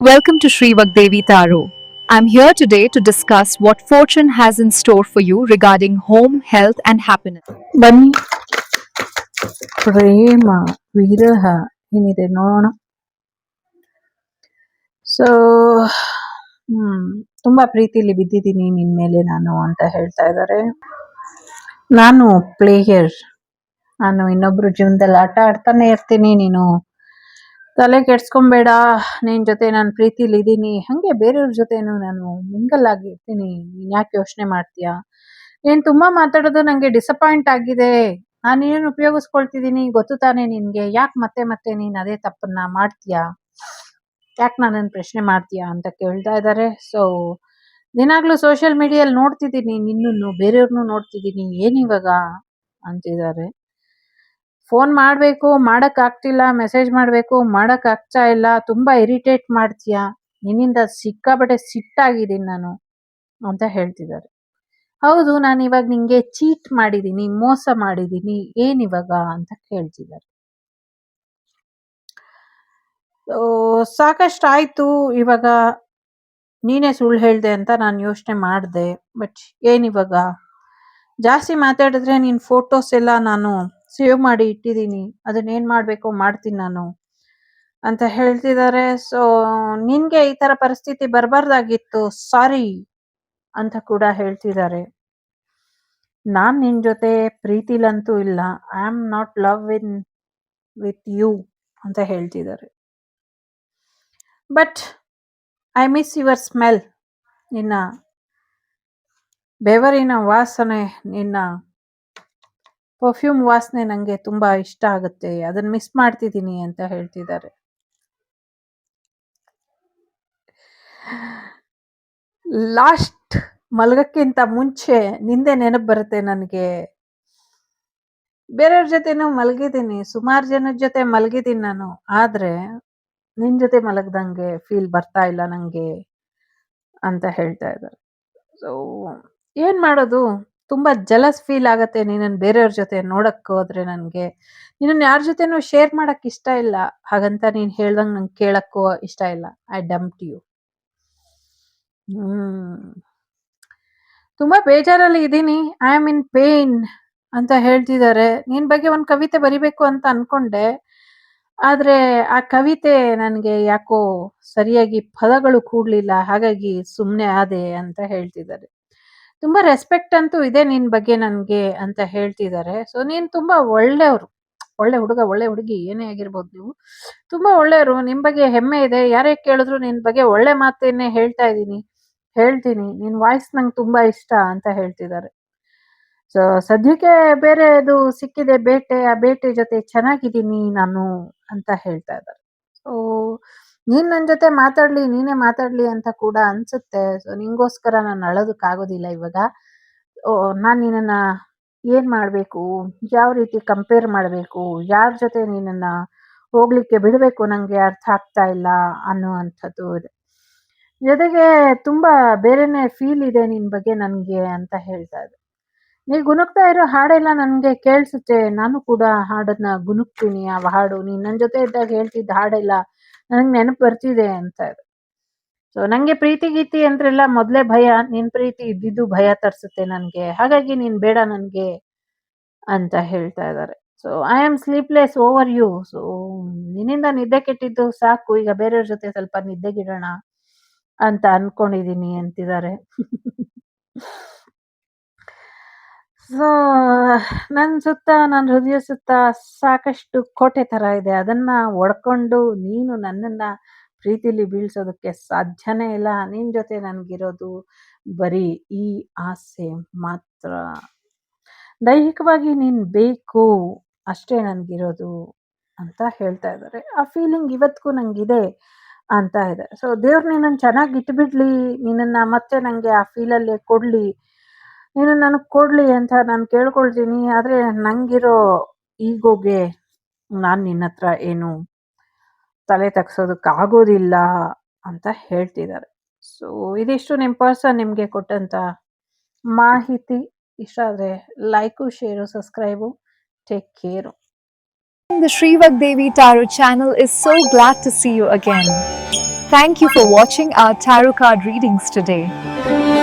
Welcome to Sri Vagdevi Taro. I'm here today to discuss what fortune has in store for you regarding home, health, and happiness. ಬನ್ನಿ ಪ್ರೇಮ ವಿರಹ ಏನಿದೆ ನೋಡೋಣ. So ತುಂಬಾ ಪ್ರೀತಿಲಿ ಬಿದ್ದಿದ್ದೀನಿ ನಿನ್ ಮೇಲೆ ನಾನು ಅಂತ ಹೇಳ್ತಾ ಇದ್ದಾರೆ. ನಾನು ಪ್ಲೇಯರ್, ನಾನು ಇನ್ನೊಬ್ರು ಜೀವನದಲ್ಲಿ ಆಟ ಆಡ್ತಾನೆ ಇರ್ತೀನಿ. ನೀನು ತಲೆ ಕೆಡ್ಸ್ಕೊಂಬೇಡ, ನಿನ್ ಜೊತೆ ನಾನು ಪ್ರೀತಿಲಿ ಇದ್ದೀನಿ, ಹಂಗೆ ಬೇರೆಯವ್ರ ಜೊತೆನೂ ನಾನು ಮಿಂಗಲ್ ಆಗಿರ್ತೀನಿ. ನೀನ್ ಯಾಕೆ ಯೋಚನೆ ಮಾಡ್ತೀಯಾ? ನೀನ್ ತುಂಬಾ ಮಾತಾಡೋದು ನಂಗೆ ಡಿಸಪಾಯಿಂಟ್ ಆಗಿದೆ. ನಾನು ಏನ್ ಉಪಯೋಗಿಸ್ಕೊಳ್ತಿದ್ದೀನಿ ಗೊತ್ತು ತಾನೇ ನಿನ್ಗೆ? ಯಾಕೆ ಮತ್ತೆ ಮತ್ತೆ ನೀನ್ ಅದೇ ತಪ್ಪನ್ನ ಮಾಡ್ತೀಯಾ? ಯಾಕೆ ನನ್ನನ್ನು ಪ್ರಶ್ನೆ ಮಾಡ್ತೀಯಾ ಅಂತ ಕೇಳ್ತಾ ಇದ್ದಾರೆ. ಸೊ ದಿನಾಗ್ಲೂ ಸೋಷಿಯಲ್ ಮೀಡಿಯಲ್ಲಿ ನೋಡ್ತಿದ್ದೀನಿ, ನಿನ್ನನ್ನು ಬೇರೆಯವ್ರನ್ನೂ ನೋಡ್ತಿದ್ದೀನಿ, ಏನಿವಾಗ ಅಂತಿದ್ದಾರೆ. ಫೋನ್ ಮಾಡಬೇಕು, ಮಾಡೋಕ್ಕಾಗ್ತಿಲ್ಲ, ಮೆಸೇಜ್ ಮಾಡಬೇಕು, ಮಾಡೋಕ್ಕಾಗ್ತಾ ಇಲ್ಲ, ತುಂಬ ಇರಿಟೇಟ್ ಮಾಡ್ತೀಯಾ, ನಿನ್ನಿಂದ ಸಿಕ್ಕಾಪಟ್ಟೆ ಸಿಟ್ಟಾಗಿದ್ದೀನಿ ನಾನು ಅಂತ ಹೇಳ್ತಿದ್ದಾರೆ. ಹೌದು, ನಾನು ಇವಾಗ ನಿಂಗೆ ಚೀಟ್ ಮಾಡಿದ್ದೀನಿ, ಮೋಸ ಮಾಡಿದ್ದೀನಿ, ಏನಿವಾಗ ಅಂತ ಕೇಳ್ತಿದ್ದಾರೆ. ಸಾಕಷ್ಟು ಆಯ್ತು, ಇವಾಗ ನೀನೇ ಸುಳ್ಳು ಹೇಳ್ದೆ ಅಂತ ನಾನು ಯೋಚನೆ ಮಾಡಿದೆ. ಬಟ್ ಏನಿವಾಗ? ಜಾಸ್ತಿ ಮಾತಾಡಿದ್ರೆ ನಿನ್ನ ಫೋಟೋಸ್ ಎಲ್ಲ ನಾನು ಸೇವ್ ಮಾಡಿ ಇಟ್ಟಿದ್ದೀನಿ, ಅದನ್ನೇನು ಮಾಡಬೇಕೋ ಮಾಡ್ತೀನಿ ನಾನು ಅಂತ ಹೇಳ್ತಿದ್ದಾರೆ. ಸೊ ನಿನ್ಗೆ ಈ ಥರ ಪರಿಸ್ಥಿತಿ ಬರಬಾರ್ದಾಗಿತ್ತು, ಸಾರಿ ಅಂತ ಕೂಡ ಹೇಳ್ತಿದ್ದಾರೆ. ನಾನ್ ನಿನ್ ಜೊತೆ ಪ್ರೀತಿಲಂತೂ ಇಲ್ಲ, I am not love with you ಅಂತ ಹೇಳ್ತಿದ್ದಾರೆ. But I miss your smell, ನಿನ್ನ ಬೆವರಿನ ವಾಸನೆ, ನಿನ್ನ ಪರ್ಫ್ಯೂಮ್ ವಾಸನೆ ನನಗೆ ತುಂಬ ಇಷ್ಟ ಆಗುತ್ತೆ, ಅದನ್ನು ಮಿಸ್ ಮಾಡ್ತಿದ್ದೀನಿ ಅಂತ ಹೇಳ್ತಿದ್ದಾರೆ. ಲಾಸ್ಟ್ ಮಲಗಕ್ಕಿಂತ ಮುಂಚೆ ನಿಂದೆ ನೆನಪು ಬರುತ್ತೆ ನನಗೆ. ಬೇರೆಯವ್ರ ಜೊತೆನೂ ಮಲಗಿದ್ದೀನಿ, ಸುಮಾರು ಜನದ ಜೊತೆ ಮಲಗಿದ್ದೀನಿ ನಾನು, ಆದರೆ ನಿನ್ನ ಜೊತೆ ಮಲಗ್ದಂಗೆ ಫೀಲ್ ಬರ್ತಾ ಇಲ್ಲ ನನಗೆ ಅಂತ ಹೇಳ್ತಾ ಇದ್ದಾರೆ. ಸೊ ಏನು ಮಾಡೋದು, ತುಂಬ ಜಲಸ್ ಫೀಲ್ ಆಗುತ್ತೆ ನೀನನ್ನು ಬೇರೆಯವ್ರ ಜೊತೆ ನೋಡಕ್ಕೆ ಹೋದ್ರೆ. ನನಗೆ ನಿನ್ನನ್ನು ಯಾರ ಜೊತೆನೂ ಶೇರ್ ಮಾಡೋಕ್ಕೆ ಇಷ್ಟ ಇಲ್ಲ, ಹಾಗಂತ ನೀನು ಹೇಳ್ದಂಗೆ ನಂಗೆ ಕೇಳಕ್ಕೂ ಇಷ್ಟ ಇಲ್ಲ. I dumped you. ತುಂಬ ಬೇಜಾರಲ್ಲಿ ಇದ್ದೀನಿ, ಐ ಆಮ್ ಇನ್ ಪೇನ್ ಅಂತ ಹೇಳ್ತಿದ್ದಾರೆ. ನಿನ್ನ ಬಗ್ಗೆ ಒಂದು ಕವಿತೆ ಬರಿಬೇಕು ಅಂತ ಅನ್ಕೊಂಡೆ, ಆದರೆ ಆ ಕವಿತೆ ನನಗೆ ಯಾಕೋ ಸರಿಯಾಗಿ ಪದಗಳು ಕೂಡಲಿಲ್ಲ, ಹಾಗಾಗಿ ಸುಮ್ಮನೆ ಆದೆ ಅಂತ ಹೇಳ್ತಿದ್ದಾರೆ. ತುಂಬ ರೆಸ್ಪೆಕ್ಟ್ ಅಂತೂ ಇದೆ ನಿನ್ನ ಬಗ್ಗೆ ನನಗೆ ಅಂತ ಹೇಳ್ತಿದ್ದಾರೆ. ಸೊ ನೀನು ತುಂಬ ಒಳ್ಳೆಯವರು, ಒಳ್ಳೆ ಹುಡುಗ, ಒಳ್ಳೆ ಹುಡುಗಿ, ಏನೇ ಆಗಿರ್ಬೋದು, ನೀವು ತುಂಬ ಒಳ್ಳೆಯವರು, ನಿಮ್ಮ ಬಗ್ಗೆ ಹೆಮ್ಮೆ ಇದೆ. ಯಾರೇ ಕೇಳಿದ್ರು ನಿನ್ನ ಬಗ್ಗೆ ಒಳ್ಳೆ ಮಾತನ್ನೇ ಹೇಳ್ತೀನಿ, ನಿನ್ನ ವಾಯ್ಸ್ ನಂಗೆ ತುಂಬ ಇಷ್ಟ ಅಂತ ಹೇಳ್ತಿದ್ದಾರೆ. ಸೊ ಸದ್ಯಕ್ಕೆ ಬೇರೆದು ಸಿಕ್ಕಿದೆ ಬೇಟೆ, ಆ ಬೇಟೆ ಜೊತೆ ಚೆನ್ನಾಗಿದ್ದೀನಿ ನಾನು ಅಂತ ಹೇಳ್ತಾ ಇದ್ದಾರೆ. ಸೊ ನೀನು ನನ್ನ ಜೊತೆ ನೀನೇ ಮಾತಾಡಲಿ ಅಂತ ಕೂಡ ಅನಿಸುತ್ತೆ. ಸೊ ನಿಂಗೋಸ್ಕರ ನಾನು ಅಳೋದಕ್ಕಾಗೋದಿಲ್ಲ ಇವಾಗ. ನಾನು ನಿನ್ನನ್ನು ಏನು ಮಾಡಬೇಕು, ಯಾವ ರೀತಿ ಕಂಪೇರ್ ಮಾಡಬೇಕು, ಯಾರ ಜೊತೆ ನಿನ್ನನ್ನು ಹೋಗ್ಲಿಕ್ಕೆ ಬಿಡಬೇಕು ನನಗೆ ಅರ್ಥ ಆಗ್ತಾ ಇಲ್ಲ ಅನ್ನುವಂಥದ್ದು ಇದೆ. ಜೊತೆಗೆ ತುಂಬ ಬೇರೆನೇ ಫೀಲ್ ಇದೆ ನಿನ್ನ ಬಗ್ಗೆ ನನಗೆ ಅಂತ ಹೇಳ್ತಾ ಇದೆ. ನೀನು ಗುನುಕ್ತಾ ಇರೋ ಹಾಡೆಲ್ಲ ನನಗೆ ಕೇಳಿಸುತ್ತೆ, ನಾನು ಕೂಡ ಹಾಡನ್ನ ಗುನುಕ್ತೀನಿ. ಆ ಹಾಡು ನೀನು ನನ್ನ ಜೊತೆ ಇದ್ದಾಗ ಹೇಳ್ತಿದ್ದ ಹಾಡೆಲ್ಲ ನನಗೆ ನೆನಪು ಬರ್ತಿದೆ ಅಂತ ಇದೆ. ಸೊ ನನಗೆ ಪ್ರೀತಿ ಗೀತಿ ಅಂದ್ರೆಲ್ಲ ಮೊದಲೇ ಭಯ, ನಿನ್ನ ಪ್ರೀತಿ ಇದ್ದಿದ್ದು ಭಯ ತರಿಸುತ್ತೆ ನನಗೆ, ಹಾಗಾಗಿ ನೀನು ಬೇಡ ನನಗೆ ಅಂತ ಹೇಳ್ತಾ ಇದ್ದಾರೆ. So I am sleepless over you. So ನಿನ್ನಿಂದ ನಿದ್ದೆ ಕೆಟ್ಟಿದ್ದು ಸಾಕು, ಈಗ ಬೇರೆಯವ್ರ ಜೊತೆ ಸ್ವಲ್ಪ ನಿದ್ದೆಗಿಡೋಣ ಅಂತ ಅನ್ಕೊಂಡಿದ್ದೀನಿ ಅಂತಿದ್ದಾರೆ. ಸೊ ನನ್ನ ಸುತ್ತ, ನನ್ನ ಹೃದಯ ಸುತ್ತ ಸಾಕಷ್ಟು ಕೋಟೆ ಥರ ಇದೆ, ಅದನ್ನು ಒಡ್ಕೊಂಡು ನೀನು ನನ್ನನ್ನು ಪ್ರೀತಿಲಿ ಬೀಳ್ಸೋದಕ್ಕೆ ಸಾಧ್ಯನೇ ಇಲ್ಲ. ನಿನ್ನ ಜೊತೆ ನನಗಿರೋದು ಬರೀ ಈ ಆಸೆ ಮಾತ್ರ, ದೈಹಿಕವಾಗಿ ನೀನು ಬೇಕು ಅಷ್ಟೇ ನನಗಿರೋದು ಅಂತ ಹೇಳ್ತಾ ಇದ್ದಾರೆ. ಆ ಫೀಲಿಂಗ್ ಇವತ್ತಿಗೂ ನನಗಿದೆ ಅಂತ ಇದೆ. ಸೊ ದೇವ್ರು ನಿನ್ನನ್ನು ಚೆನ್ನಾಗಿ ಇಟ್ಬಿಡ್ಲಿ, ನಿನ್ನನ್ನು ಮತ್ತೆ ನನಗೆ ಆ ಫೀಲಲ್ಲೇ ಕೊಡಲಿ, ನೀನು ನನಗೆ ಕೊಡಲಿ ಅಂತ ನಾನು ಕೇಳ್ಕೊಳ್ತೀನಿ. ಆದರೆ ನನಗಿರೋ ಈಗೋಗೆ ನಾನು ನಿನ್ನ ಹತ್ರ ಏನು ತಲೆ ತಗ್ಸೋದಕ್ಕಾಗೋದಿಲ್ಲ ಅಂತ ಹೇಳ್ತಿದ್ದಾರೆ. ಸೊ ಇದಿಷ್ಟು ನಿಮ್ಮ ಪರ್ಸನ್ ನಿಮಗೆ ಕೊಟ್ಟಂಥ ಮಾಹಿತಿ. ಇಷ್ಟ ಆದರೆ like, share, subscribe. Take care. The Shrivak Devi Tarot channel is so glad to see you again. Thank you for watching our tarot card readings today.